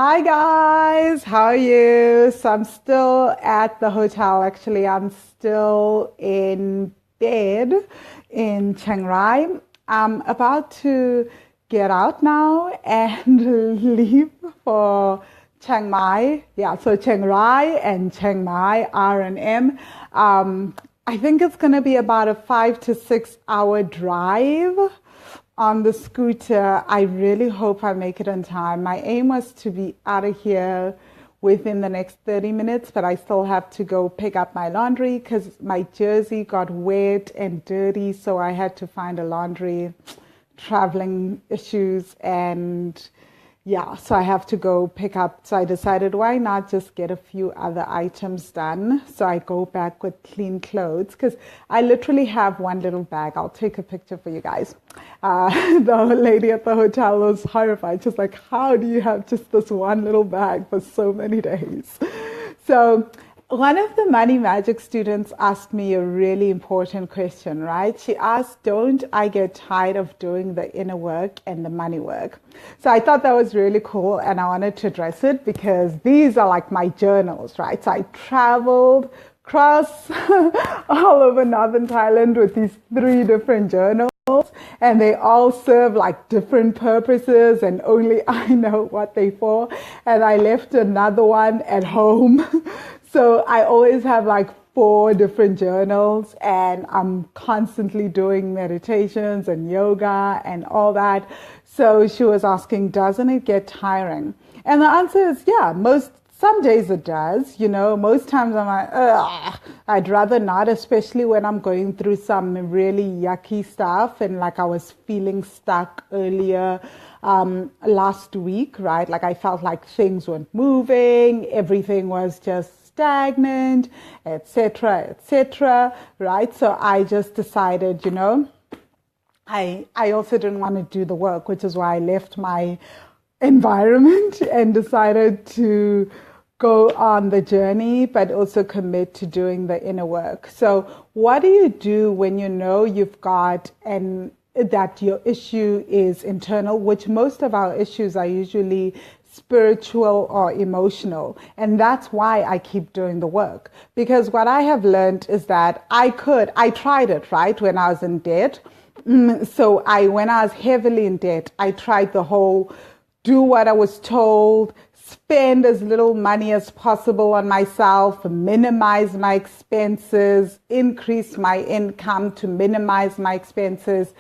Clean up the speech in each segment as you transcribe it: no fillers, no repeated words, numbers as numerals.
Hi guys, how are you? So I'm still at the hotel. Actually, I'm still in bed in Chiang Rai. I'm about to get out now and leave for Chiang Mai. Yeah, so Chiang Rai and Chiang Mai, R&M. I think it's going to be about a 5 to 6 hour drive on the scooter. I really hope I make it on time. My aim was to be out of here within the next 30 minutes, but I still have to go pick up my laundry because my jersey got wet and dirty, so I had to find a laundry, traveling issues, and yeah, so I have to go pick up. So I decided, why not just get a few other items done? So I go back with clean clothes because I literally have one little bag. I'll take a picture for you guys. The lady at the hotel was horrified. She's like, how do you have just this one little bag for so many days? So one of the Money Magic students asked me a really important question, right? She asked, don't I get tired of doing the inner work and the money work? So I thought that was really cool and I wanted to address it because these are like my journals, right? So I traveled across all over Northern Thailand with these 3 different journals, and they all serve like different purposes and only I know what they for. And I left another one at home. So I always have like 4 different journals and I'm constantly doing meditations and yoga and all that. So she was asking, doesn't it get tiring? And the answer is, yeah, some days it does. Most times I'm like, ugh, I'd rather not, especially when I'm going through some really yucky stuff. And like I was feeling stuck earlier last week, right? Like I felt like things weren't moving. Everything was just stagnant, etc., right? So I just decided, I also didn't want to do the work, which is why I left my environment and decided to go on the journey, but also commit to doing the inner work. So what do you do when you know you've got that your issue is internal, which most of our issues are usually spiritual or emotional. And that's why I keep doing the work. Because what I have learned is that I tried it, right, when I was in debt. So when I was heavily in debt, I tried the whole do what I was told, spend as little money as possible on myself, minimize my expenses, increase my income to minimize my expenses.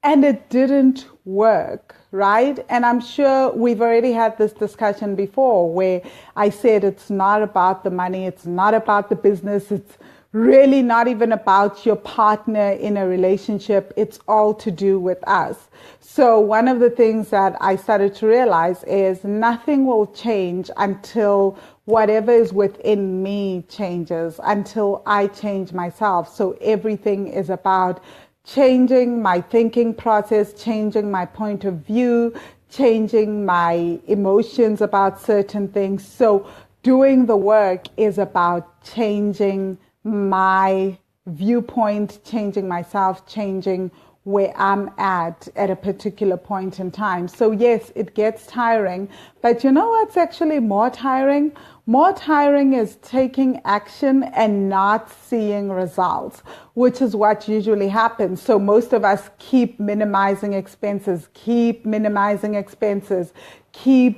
And it didn't work, right? And I'm sure we've already had this discussion before where I said it's not about the money, it's not about the business, it's really not even about your partner in a relationship. It's all to do with us. So one of the things that I started to realize is nothing will change until whatever is within me changes, until I change myself. So everything is about changing my thinking process, changing my point of view, changing my emotions about certain things. So doing the work is about changing my viewpoint, changing myself, changing where I'm at a particular point in time. So yes, it gets tiring, but you know what's actually more tiring? More tiring is taking action and not seeing results, which is what usually happens. So most of us keep minimizing expenses, keep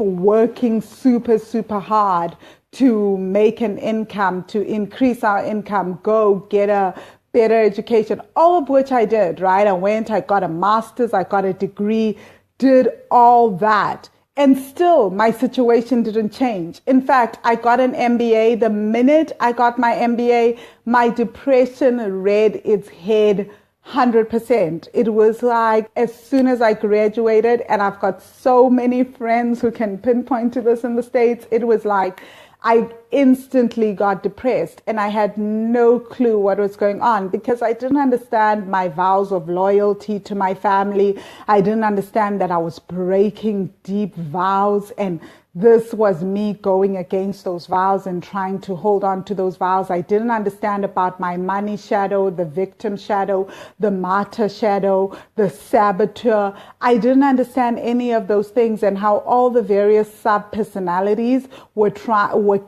working super, super hard to make an income, to increase our income, go get a better education, all of which I did, right? I got a master's, I got a degree, did all that. And still, my situation didn't change. In fact, I got an MBA. The minute I got my MBA, my depression reared its head 100%. It was like as soon as I graduated, and I've got so many friends who can pinpoint to this in the States, it was like I instantly got depressed and I had no clue what was going on because I didn't understand my vows of loyalty to my family. I didn't understand that I was breaking deep vows and this was me going against those vows and trying to hold on to those vows. I didn't understand about my money shadow, the victim shadow, the martyr shadow, the saboteur. I didn't understand any of those things, and how all the various sub-personalities were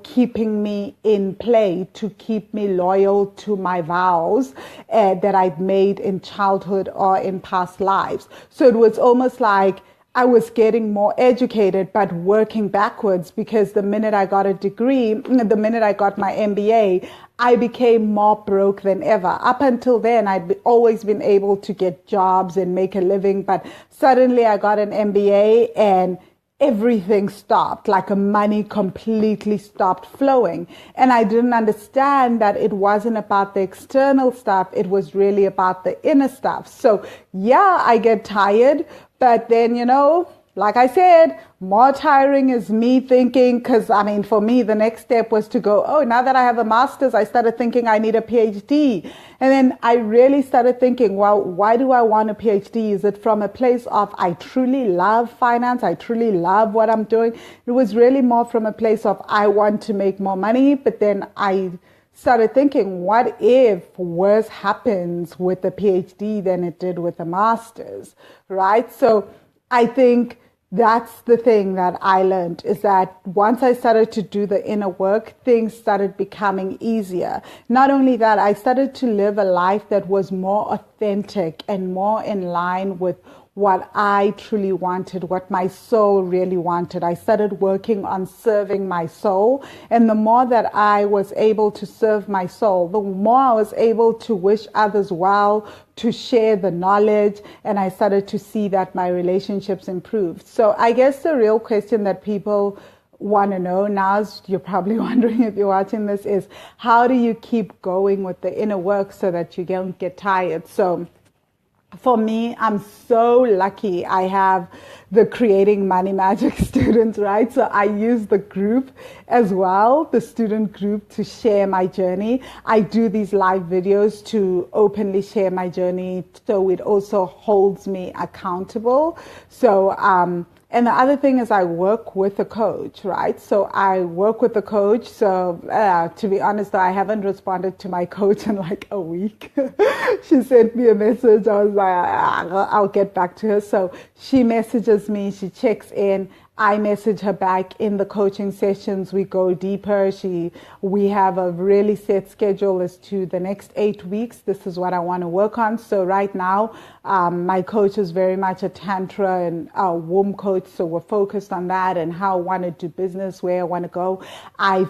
keeping me in play to keep me loyal to my vows that I'd made in childhood or in past lives. So it was almost like I was getting more educated, but working backwards, because the minute I got a degree, the minute I got my MBA, I became more broke than ever. Up until then, I'd always been able to get jobs and make a living, but suddenly I got an MBA and everything stopped, like money completely stopped flowing. And I didn't understand that it wasn't about the external stuff. It was really about the inner stuff. So yeah, I get tired, but then, like I said, more tiring is me thinking, because for me, the next step was to go, oh, now that I have a master's, I started thinking I need a PhD. And then I really started thinking, well, why do I want a PhD? Is it from a place of, I truly love finance, I truly love what I'm doing? It was really more from a place of, I want to make more money. But then I started thinking, what if worse happens with the PhD than it did with the master's, right? So I think that's the thing that I learned, is that once I started to do the inner work, things started becoming easier. Not only that, I started to live a life that was more authentic and more in line with what I truly wanted, what my soul really wanted. I started working on serving my soul. And the more that I was able to serve my soul, the more I was able to wish others well, to share the knowledge. And I started to see that my relationships improved. So I guess the real question that people want to know now, is, you're probably wondering if you're watching this, is how do you keep going with the inner work so that you don't get tired? So for me, I'm so lucky I have the Creating Money Magic students, right? So I use the group as well, the student group, to share my journey. I do these live videos to openly share my journey, so it also holds me accountable. So, and the other thing is I work with a coach, right? So I work with a coach. So to be honest, though, I haven't responded to my coach in like a week. She sent me a message. I was like, I'll get back to her. So she messages me, she checks in. I message her back. In the coaching sessions, we go deeper. We have a really set schedule as to the next 8 weeks. This is what I want to work on. So right now, my coach is very much a tantra and a womb coach. So we're focused on that and how I want to do business, where I want to go. I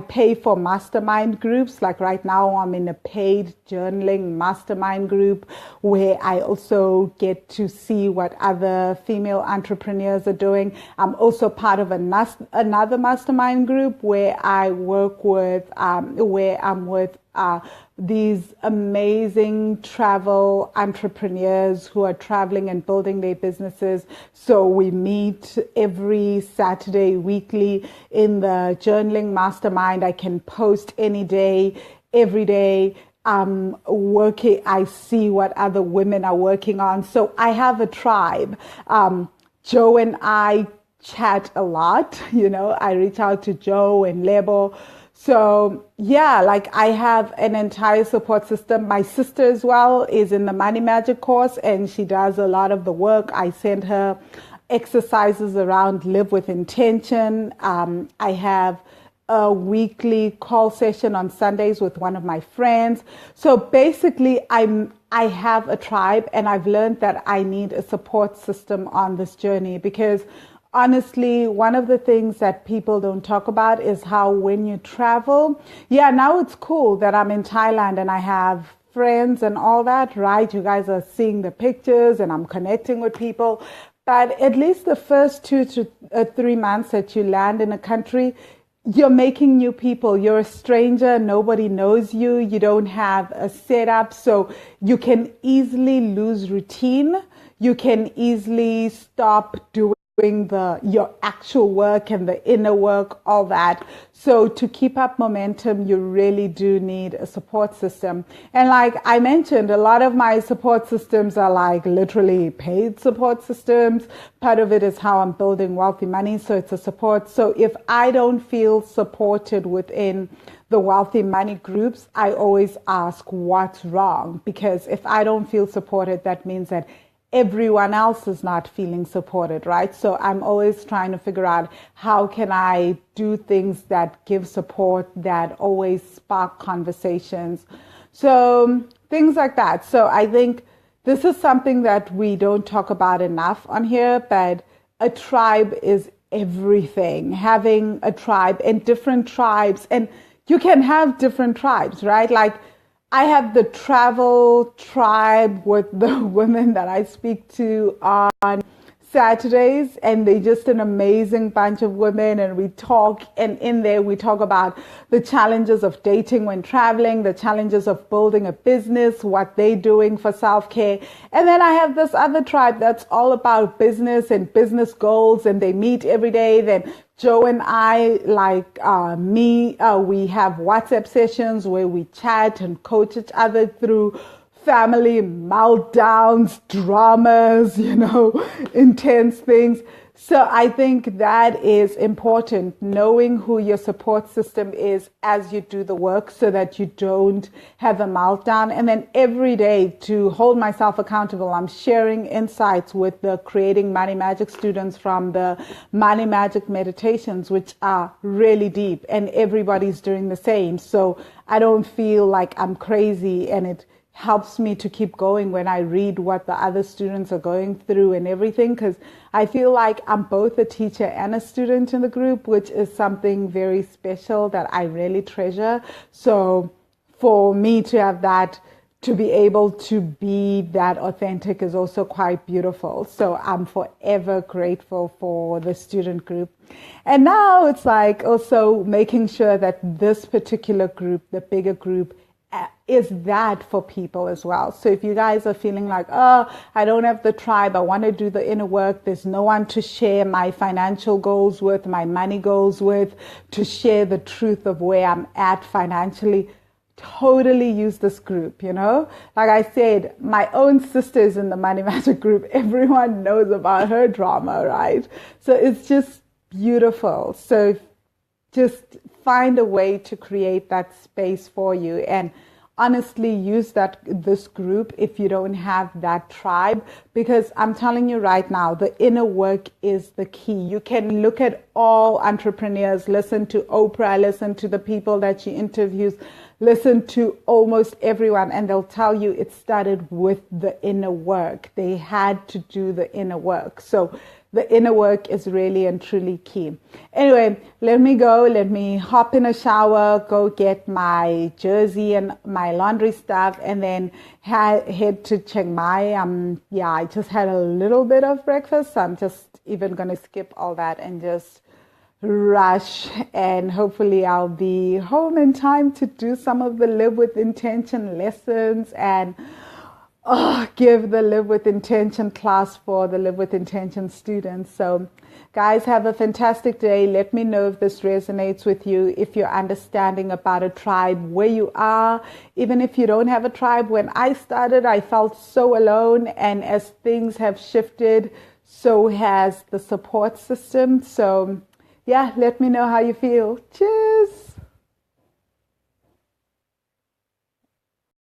pay for mastermind groups. Like right now, I'm in a paid journaling mastermind group where I also get to see what other female entrepreneurs are doing. I'm also part of another mastermind group where I work with, where I'm with these amazing travel entrepreneurs who are traveling and building their businesses. So we meet every Saturday weekly in the journaling mastermind. I can post any day, every day. Working, I see what other women are working on. So I have a tribe. Joe and I chat a lot, I reach out to Joe and Lebo. So yeah, like I have an entire support system. My sister as well is in the Money Magic course, and she does a lot of the work. I send her exercises around Live with Intention. I have a weekly call session on Sundays with one of my friends. So basically, I have a tribe, and I've learned that I need a support system on this journey, because honestly, one of the things that people don't talk about is how when you travel, now it's cool that I'm in Thailand and I have friends and all that, right? You guys are seeing the pictures and I'm connecting with people. But at least the first 2 to 3 months that you land in a country, you're making new people. You're a stranger. Nobody knows you. You don't have a setup. So you can easily lose routine. You can easily stop doing doing your actual work and the inner work, all that. So to keep up momentum, you really do need a support system. And like I mentioned, a lot of my support systems are like literally paid support systems. Part of it is how I'm building Wealthy Money. So it's a support. So if I don't feel supported within the Wealthy Money groups, I always ask what's wrong, because if I don't feel supported, that means that everyone else is not feeling supported, right? So I'm always trying to figure out how can I do things that give support, that always spark conversations. So things like that. So I think this is something that we don't talk about enough on here, but a tribe is everything. Having a tribe and different tribes, and you can have different tribes, right? Like I have the travel tribe with the women that I speak to on Saturdays, and they're just an amazing bunch of women, and we talk, and in there we talk about the challenges of dating when traveling, the challenges of building a business, what they're doing for self-care. And then I have this other tribe that's all about business and business goals, and they meet every day. Then Joe and I, we have WhatsApp sessions where we chat and coach each other through family meltdowns, dramas, intense things. So I think that is important, knowing who your support system is as you do the work so that you don't have a meltdown. And then every day, to hold myself accountable, I'm sharing insights with the Creating Money Magic students from the Money Magic meditations, which are really deep, and everybody's doing the same. So I don't feel like I'm crazy, and it helps me to keep going when I read what the other students are going through and everything, because I feel like I'm both a teacher and a student in the group, which is something very special that I really treasure. So for me to have that, to be able to be that authentic, is also quite beautiful. So I'm forever grateful for the student group. And now it's like also making sure that this particular group, the bigger group, is that for people as well. So if you guys are feeling like, oh, I don't have the tribe, I want to do the inner work, there's no one to share my financial goals with, my money goals with, to share the truth of where I'm at financially, totally use this group, Like I said, my own sister is in the Money Magic group. Everyone knows about her drama, right? So it's just beautiful. So just find a way to create that space for you, and honestly use this group if you don't have that tribe, because I'm telling you right now, the inner work is the key. You can look at all entrepreneurs, listen to Oprah, listen to the people that she interviews, listen to almost everyone, and they'll tell you it started with the inner work. They had to do the inner work. So the inner work is really and truly key. Anyway, let me go. Let me hop in a shower, go get my jersey and my laundry stuff, and then head to Chiang Mai. I just had a little bit of breakfast, so I'm just even going to skip all that and just rush, and hopefully I'll be home in time to do some of the Live with Intention lessons and give the Live with Intention class for the Live with Intention students. So guys, have a fantastic day. Let me know if this resonates with you, if you're understanding about a tribe, where you are. Even if you don't have a tribe, when I started, I felt so alone, and as things have shifted, so has the support system. So yeah, let me know how you feel. Cheers.